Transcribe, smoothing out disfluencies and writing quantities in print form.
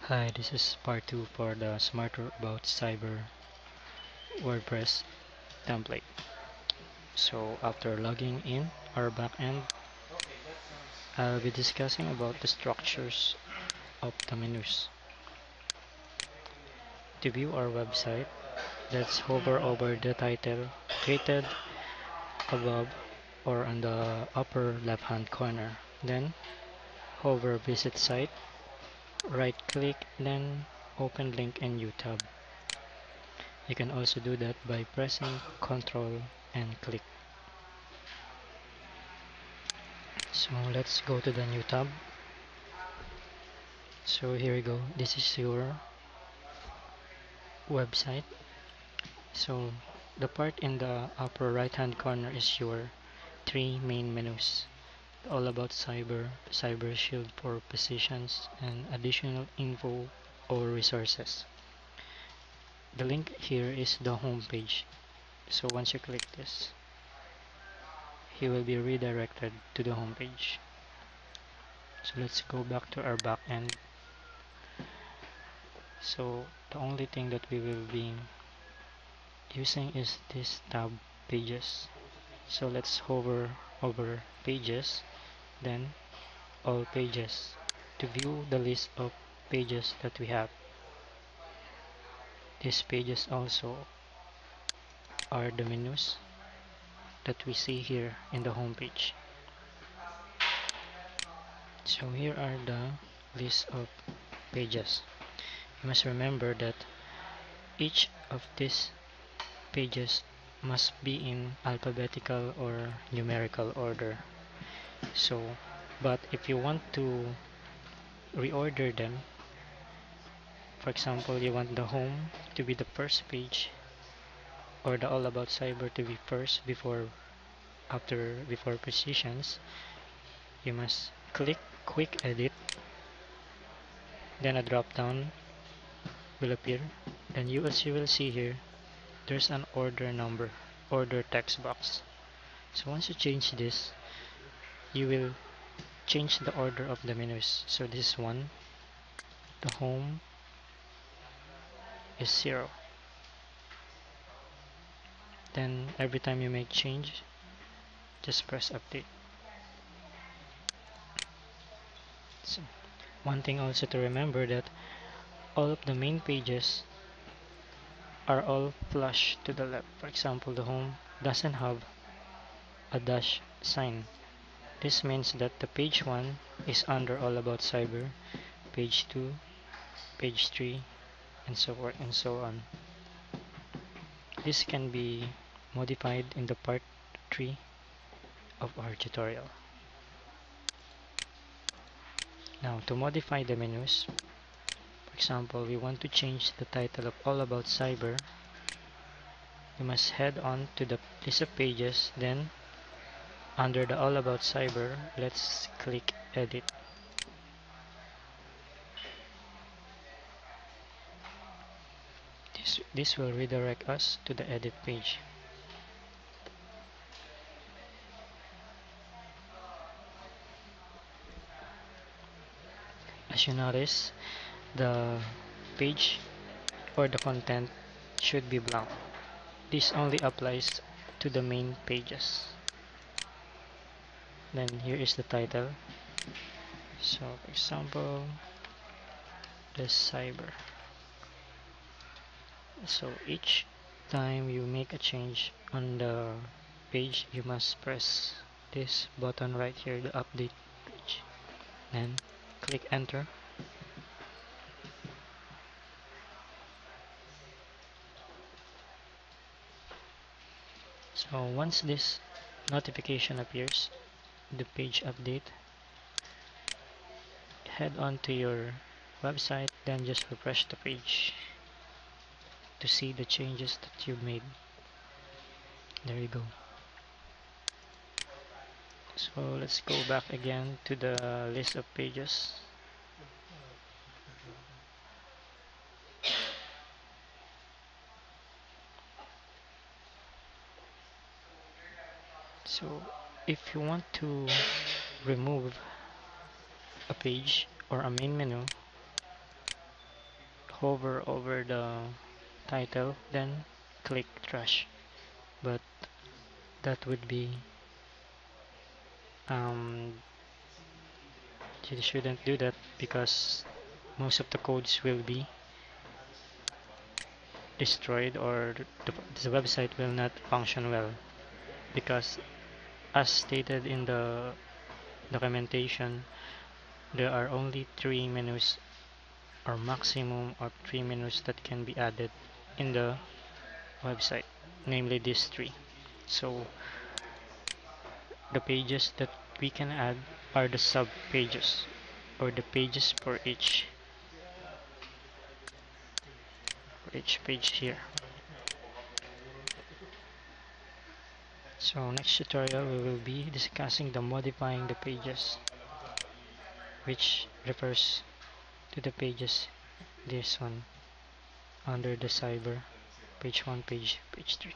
Hi, this is part 2 for the Smarter About Cyber WordPress template. So after logging in our backend, I'll be discussing about the structures of the menus. To view our website, let's hover over the title located above or on the upper left hand corner. Then hover Visit Site, right click, then open link in new tab. You can also do that by pressing Ctrl and click. So let's go to the new tab. So here we go. This is your website. So the part in the upper right hand corner is your three main menus. All about cyber, cyber shield for positions, and additional info or resources. The link here is the home page. So once you click this, he will be redirected to the home page. So let's go back to our back end. So the only thing that we will be using is this tab pages. So let's hover over pages, then all pages to view the list of pages that we have. These pages also are the menus that we see here in the home page. So here are the list of pages. You must remember that each of these pages must be in alphabetical or numerical order. So, but if you want to reorder them, for example, you want the home to be the first page or the all about cyber to be first before precisions, you must click quick edit, then a drop down will appear. Then as you will see here, there's an order number, order text box. So once you change this, you will change the order of the menus. So this is 1, the home is 0. Then every time you make change, just press update. So one thing also to remember that all of the main pages are all flush to the left. For example, the home doesn't have a dash sign. This means that the page 1 is under all about cyber, page 2, page 3, and so forth and so on. This can be modified in the part 3 of our tutorial. Now to modify the menus, for example, we want to change the title of all about cyber. You must head on to the list of pages, then under the all about cyber, let's click edit. This will redirect us to the edit page. As you notice, the page or the content should be blank. This only applies to the main pages. Then here is the title. So for example, the cyber. So each time you make a change on the page, you must press this button right here, the update page. Then click enter. So once this notification appears, the page update, head on to your website, then just refresh the page to see the changes that you've made. There you go. So let's go back again to the list of pages. So if you want to remove a page or a main menu, hover over the title, then click trash. But that would be um, you shouldn't do that because most of the codes will be destroyed, or the website will not function well, because as stated in the documentation, there are only three menus or maximum of three menus that can be added in the website, namely these three. So the pages that we can add are the sub pages, or the pages for each page here. So next tutorial we will be discussing the modifying the pages, which refers to the pages, this one under the cyber, page 1, page 3.